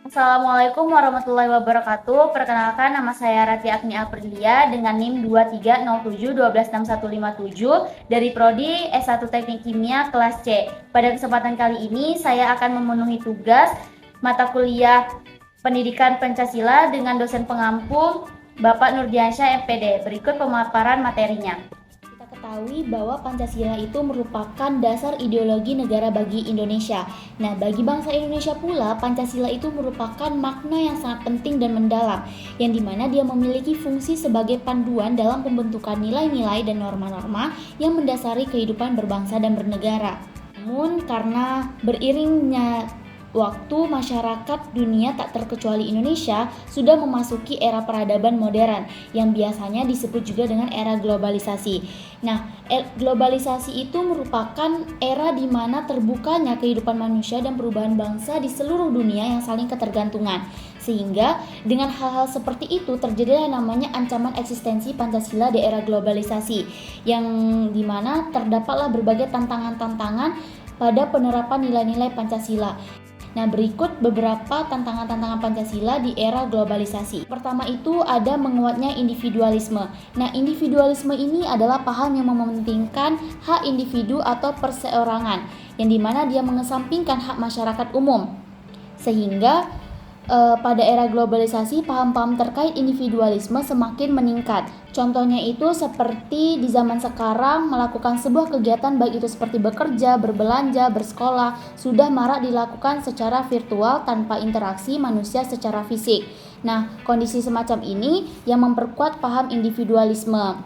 Assalamualaikum warahmatullahi wabarakatuh. Perkenalkan, nama saya Rati Agni Aprilia dengan NIM 2307126157 dari Prodi S1 Teknik Kimia kelas C. Pada kesempatan kali ini, saya akan memenuhi tugas mata kuliah Pendidikan Pancasila dengan dosen pengampu Bapak Nurdiansyah MPD. Berikut pemaparan materinya. Kita ketahui bahwa Pancasila itu merupakan dasar ideologi negara bagi Indonesia. Nah, bagi bangsa Indonesia pula, Pancasila itu merupakan makna yang sangat penting dan mendalam, yang dimana dia memiliki fungsi sebagai panduan dalam pembentukan nilai-nilai dan norma-norma yang mendasari kehidupan berbangsa dan bernegara. Namun, karena beriringnya waktu, masyarakat dunia tak terkecuali Indonesia sudah memasuki era peradaban modern yang biasanya disebut juga dengan era globalisasi. Nah, globalisasi itu merupakan era di mana terbukanya kehidupan manusia dan perubahan bangsa di seluruh dunia yang saling ketergantungan. Sehingga dengan hal-hal seperti itu terjadilah namanya ancaman eksistensi Pancasila di era globalisasi, yang dimana terdapatlah berbagai tantangan-tantangan pada penerapan nilai-nilai Pancasila. Nah, berikut beberapa tantangan-tantangan Pancasila di era globalisasi. Pertama itu ada menguatnya individualisme. Nah, individualisme ini adalah paham yang mementingkan hak individu atau perseorangan, yang dimana dia mengesampingkan hak masyarakat umum. Sehingga pada era globalisasi, paham-paham terkait individualisme semakin meningkat. Contohnya itu seperti di zaman sekarang melakukan sebuah kegiatan baik itu seperti bekerja, berbelanja, bersekolah sudah marak dilakukan secara virtual tanpa interaksi manusia secara fisik. Nah, kondisi semacam ini yang memperkuat paham individualisme,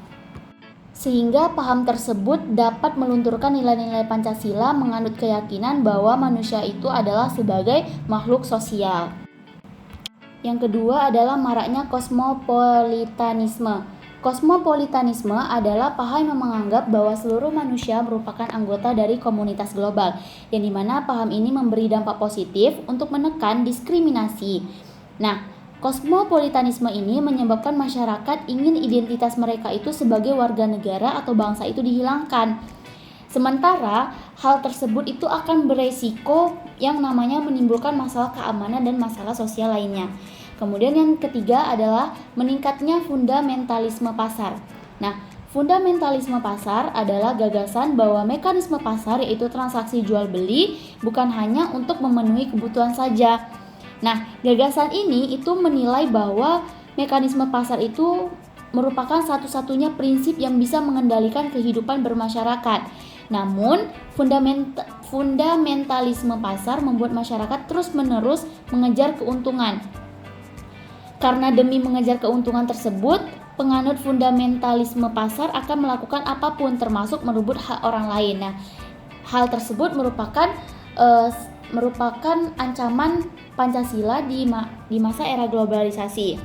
sehingga paham tersebut dapat melunturkan nilai-nilai Pancasila menganut keyakinan bahwa manusia itu adalah sebagai makhluk sosial. Yang kedua adalah maraknya kosmopolitanisme. Kosmopolitanisme adalah paham yang menganggap bahwa seluruh manusia merupakan anggota dari komunitas global, yang dimana paham ini memberi dampak positif untuk menekan diskriminasi. Nah, kosmopolitanisme ini menyebabkan masyarakat ingin identitas mereka itu sebagai warga negara atau bangsa itu dihilangkan. Sementara hal tersebut itu akan beresiko yang namanya menimbulkan masalah keamanan dan masalah sosial lainnya. Kemudian yang ketiga adalah meningkatnya fundamentalisme pasar. Nah, fundamentalisme pasar adalah gagasan bahwa mekanisme pasar yaitu transaksi jual beli bukan hanya untuk memenuhi kebutuhan saja. Nah, gagasan ini itu menilai bahwa mekanisme pasar itu merupakan satu-satunya prinsip yang bisa mengendalikan kehidupan bermasyarakat. Namun, fundamentalisme pasar membuat masyarakat terus-menerus mengejar keuntungan. Karena demi mengejar keuntungan tersebut, penganut fundamentalisme pasar akan melakukan apapun termasuk merebut hak orang lain. Nah, hal tersebut merupakan ancaman Pancasila di masa era globalisasi.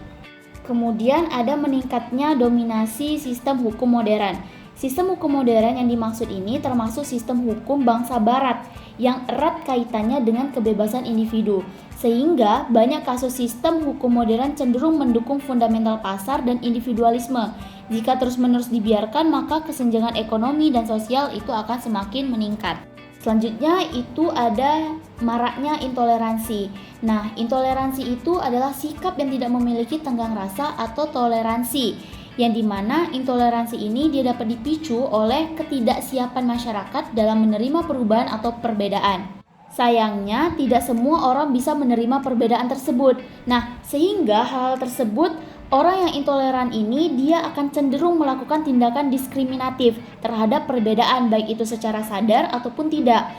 Kemudian ada meningkatnya dominasi sistem hukum modern. Sistem hukum modern yang dimaksud ini termasuk sistem hukum bangsa barat yang erat kaitannya dengan kebebasan individu, sehingga banyak kasus sistem hukum modern cenderung mendukung fundamental pasar dan individualisme. Jika terus-menerus dibiarkan, maka kesenjangan ekonomi dan sosial itu akan semakin meningkat. Selanjutnya itu ada maraknya intoleransi. Nah, intoleransi itu adalah sikap yang tidak memiliki tenggang rasa atau toleransi, yang dimana intoleransi ini dia dapat dipicu oleh ketidaksiapan masyarakat dalam menerima perubahan atau perbedaan. Sayangnya, tidak semua orang bisa menerima perbedaan tersebut. Nah, sehingga hal tersebut, orang yang intoleran ini dia akan cenderung melakukan tindakan diskriminatif terhadap perbedaan, baik itu secara sadar ataupun tidak.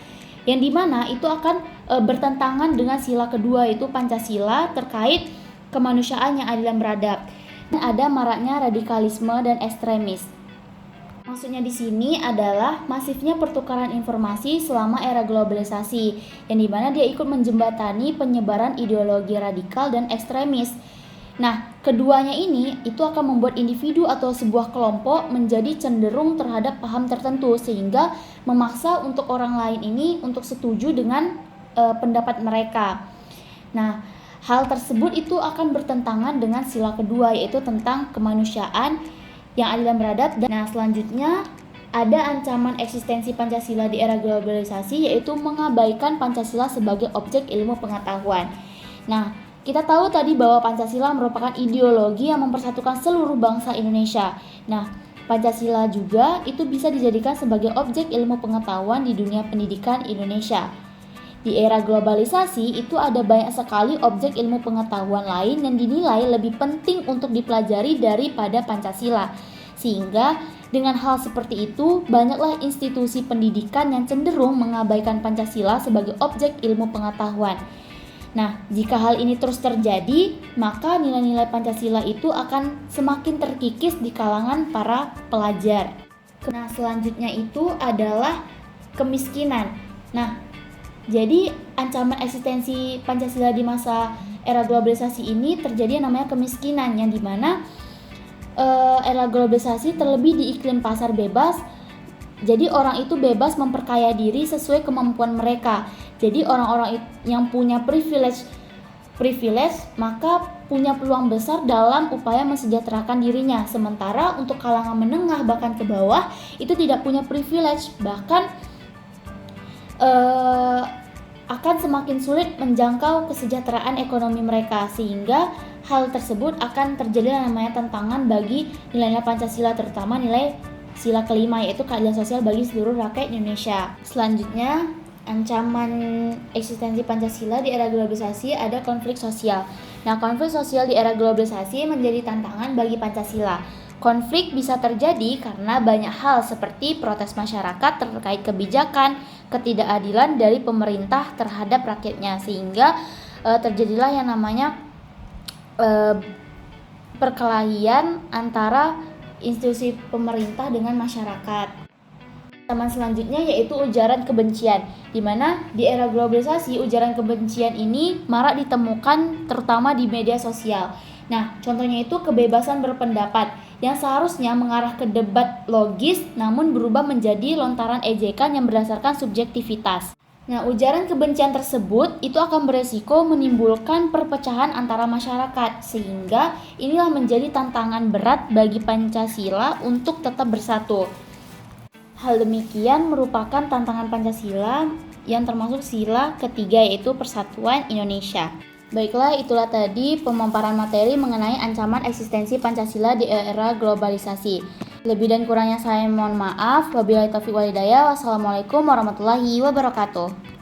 Yang dimana itu akan bertentangan dengan sila kedua, yaitu Pancasila terkait kemanusiaan yang adil dan beradab. Dan ada maraknya radikalisme dan ekstremis. Maksudnya di sini adalah masifnya pertukaran informasi selama era globalisasi, yang dimana dia ikut menjembatani penyebaran ideologi radikal dan ekstremis. Nah, keduanya ini itu akan membuat individu atau sebuah kelompok menjadi cenderung terhadap paham tertentu, sehingga memaksa untuk orang lain ini untuk setuju dengan pendapat mereka. Nah, hal tersebut itu akan bertentangan dengan sila kedua, yaitu tentang kemanusiaan yang adil dan beradab. Nah, selanjutnya ada ancaman eksistensi Pancasila di era globalisasi, yaitu mengabaikan Pancasila sebagai objek ilmu pengetahuan. Nah, kita tahu tadi bahwa Pancasila merupakan ideologi yang mempersatukan seluruh bangsa Indonesia. Nah, Pancasila juga itu bisa dijadikan sebagai objek ilmu pengetahuan di dunia pendidikan Indonesia. Di era globalisasi itu ada banyak sekali objek ilmu pengetahuan lain yang dinilai lebih penting untuk dipelajari daripada Pancasila. Sehingga dengan hal seperti itu, banyaklah institusi pendidikan yang cenderung mengabaikan Pancasila sebagai objek ilmu pengetahuan. Nah, jika hal ini terus terjadi, maka nilai-nilai Pancasila itu akan semakin terkikis di kalangan para pelajar. Nah, selanjutnya itu adalah kemiskinan. Nah, jadi ancaman eksistensi Pancasila di masa era globalisasi ini terjadi yang namanya kemiskinan, yang dimana era globalisasi terlebih di iklim pasar bebas. Jadi orang itu bebas memperkaya diri sesuai kemampuan mereka. Jadi orang-orang yang punya privilege maka punya peluang besar dalam upaya mensejahterakan dirinya. Sementara untuk kalangan menengah bahkan ke bawah itu tidak punya privilege, bahkan akan semakin sulit menjangkau kesejahteraan ekonomi mereka, sehingga hal tersebut akan terjadi yang namanya tantangan bagi nilai-nilai Pancasila, terutama nilai sila kelima, yaitu keadilan sosial bagi seluruh rakyat Indonesia. Selanjutnya, ancaman eksistensi Pancasila di era globalisasi ada konflik sosial. Nah, konflik sosial di era globalisasi menjadi tantangan bagi Pancasila. Konflik bisa terjadi karena banyak hal seperti protes masyarakat terkait kebijakan, ketidakadilan dari pemerintah terhadap rakyatnya, sehingga terjadilah yang namanya perkelahian antara institusi pemerintah dengan masyarakat. Teman selanjutnya yaitu ujaran kebencian, di mana di era globalisasi ujaran kebencian ini marak ditemukan terutama di media sosial. Nah, contohnya itu kebebasan berpendapat yang seharusnya mengarah ke debat logis namun berubah menjadi lontaran ejekan yang berdasarkan subjektivitas. Nah, ujaran kebencian tersebut itu akan beresiko menimbulkan perpecahan antara masyarakat, sehingga inilah menjadi tantangan berat bagi Pancasila untuk tetap bersatu. Hal demikian merupakan tantangan Pancasila yang termasuk sila ketiga, yaitu Persatuan Indonesia. Baiklah, itulah tadi pemaparan materi mengenai ancaman eksistensi Pancasila di era globalisasi. Lebih dan kurangnya saya mohon maaf. Wabillahi taufiq wal hidayah. Wassalamualaikum warahmatullahi wabarakatuh.